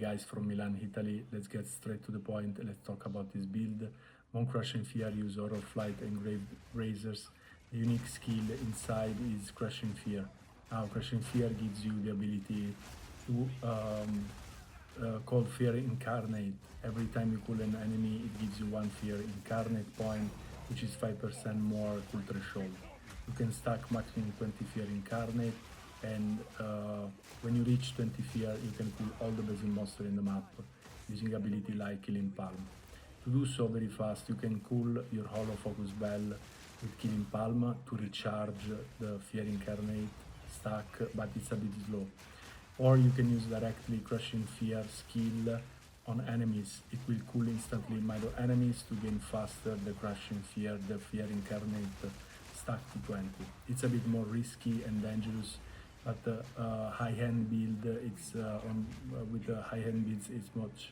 guys from Milan, Italy. Let's get straight to the point. Let's talk about this build. One Crushing Fear, use Horror Flight, Engraved Razors. The unique skill inside is Crushing Fear. Now, Crushing Fear gives you the ability to call Fear Incarnate. Every time you cool an enemy, it gives you 1 Fear Incarnate point, which is 5% more cool threshold. You can stack maximum 20 Fear Incarnate, and when you reach 20 Fear, you can cool all the basic monsters in the map using ability like Killing Palm. To do so very fast, you can cool your Hollow Focus Bell with Killing Palm to recharge the Fear Incarnate stack, but it's a bit slow. Or you can use directly Crushing Fear skill on enemies. It will cool instantly Milo enemies to gain faster the Crushing Fear, the Fear Incarnate stack to 20. It's a bit more risky and dangerous, but high-hand build, it's with the high-hand builds it's much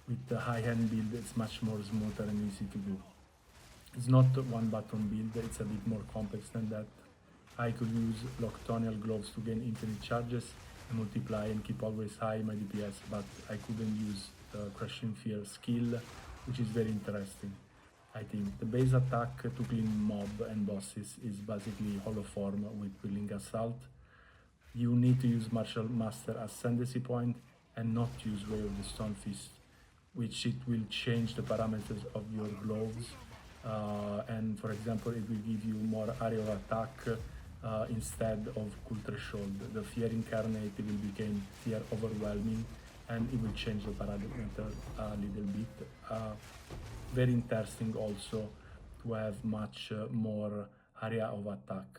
with the high-hand build it's much more smoother and easy to do. It's not one button build, it's a bit more complex than that. I could use Nocturnal Gloves to gain infinite charges and multiply and keep always high my DPS, but I couldn't use the Crushing Fear skill, which is very interesting. I think the base attack to clean mob and bosses is basically Hollow Form with Willing Assault. You need to use Martial Master Ascendancy point and not use Way of the Stone Fist, which it will change the parameters of your gloves. And for example, it will give you more area of attack instead of cool threshold. The Fear Incarnate will become Fear Overwhelming, and it will change the parameter a little bit. Very interesting also to have much more area of attack.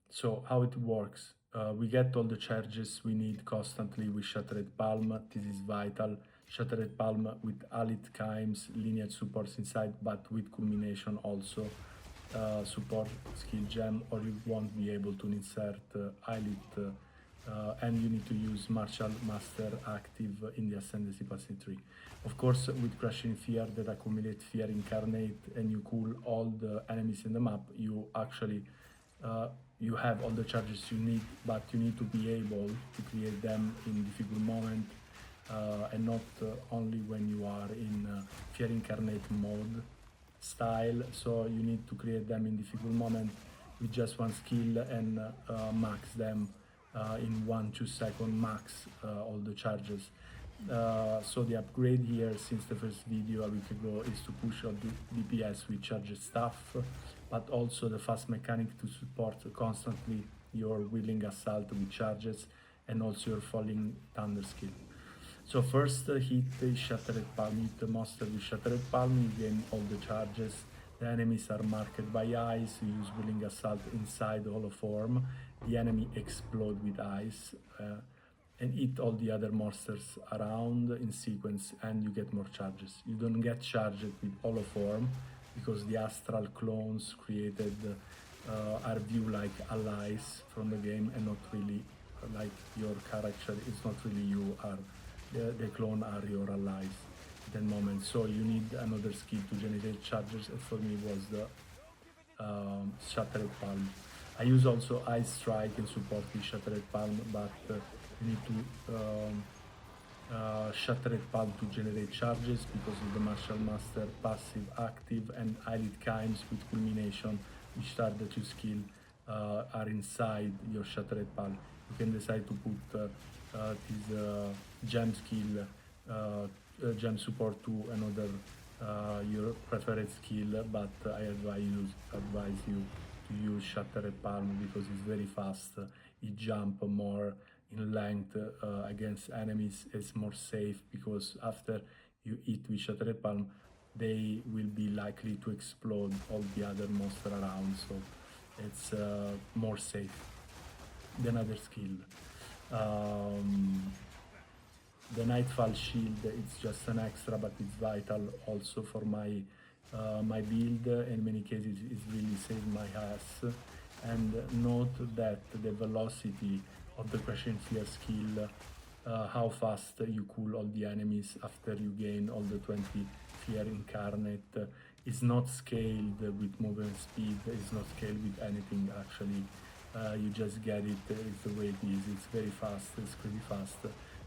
So how it works, we get all the charges we need constantly with Shattered Palm. This is vital. Shattered Palm with Allied Chimes, lineage supports inside, but with culmination also support skill gem, or you won't be able to insert Elite, and you need to use Martial Master active in the Ascendancy passing tree. Of course, with Crushing Fear that accumulate Fear Incarnate and you cool all the enemies in the map, you actually you have all the charges you need, but you need to be able to create them in difficult moment and not only when you are in Fear Incarnate mode style. So you need to create them in difficult moment with just one skill and max them in 1-2 seconds max all the charges. So the upgrade here since the first video a week ago is to push all the DPS with charged stuff, but also the fast mechanic to support constantly your Willing Assault with charges and also your Falling Thunder skill. So first hit is Shattered Palm. Hit the monster with Shattered Palm, you gain all the charges. The enemies are marked by eyes, you use Willing Assault inside the Hollow Form. The enemy explode with eyes and hit all the other monsters around in sequence, and you get more charges. You don't get charged with Hollow Form because the astral clones created are viewed like allies from the game and not really like your character. It's not really you, are the clone are your allies at that moment. So you need another skill to generate charges, and for me was the Shattered Palm. I use also Ice Strike and support the Shattered Palm, but you need to Shattered Palm to generate charges because of the Martial Master passive active and Elite Chimes with culmination, which are the 2 skills are inside your Shattered Palm. You can decide to put this gem skill, gem support to another your preferred skill, but I advise you to use Shattered Palm because it's very fast. It jump more in length against enemies. It's more safe because after you hit with Shattered Palm, they will be likely to explode all the other monsters around. So it's more safe than other skill. The Nightfall Shield, it's just an extra, but it's vital also for my my build. In many cases it really saved my ass. And note that the velocity of the Crushing Fear skill, how fast you cool all the enemies after you gain all the 20 Fear Incarnate, is not scaled with movement speed, it's not scaled with anything actually. you just get it. It's the way it is. It's very fast. It's pretty fast.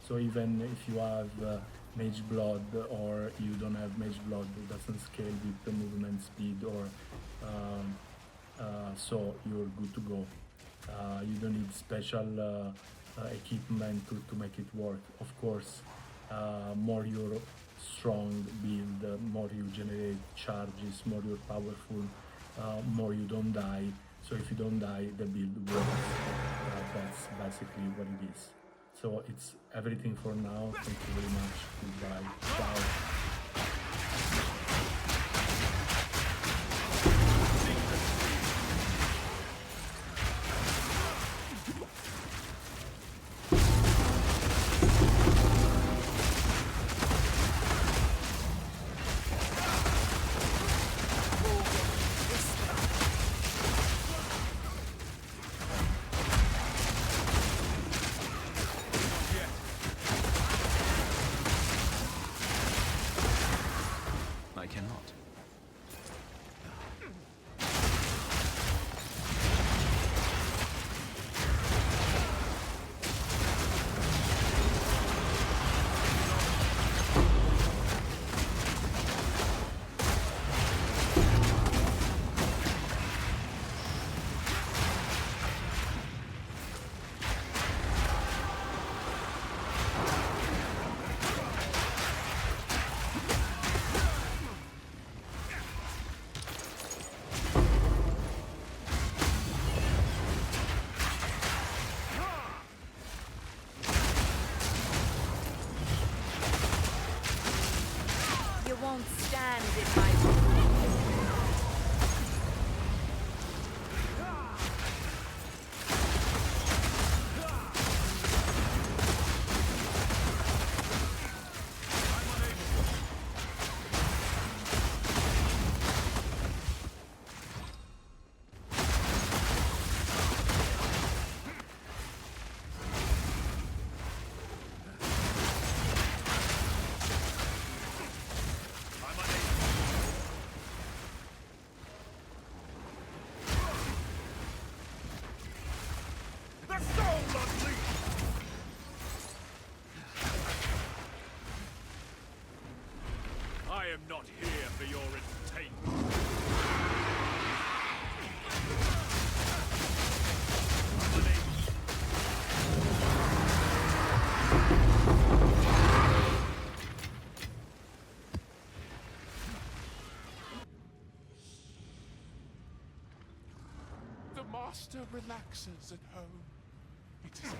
So even if you have mage blood or you don't have mage blood, it doesn't scale with the movement speed or so you're good to go. You don't need special equipment to make it work. Of course, more you're strong build, more you generate charges, more you're powerful, more you don't die. So if you don't die, the build works. That's basically what it is. So it's everything for now. Thank you very much. Goodbye. Ciao. I cannot. Won't stand in my way. I am not here for your entertainment. The master relaxes at home. It is a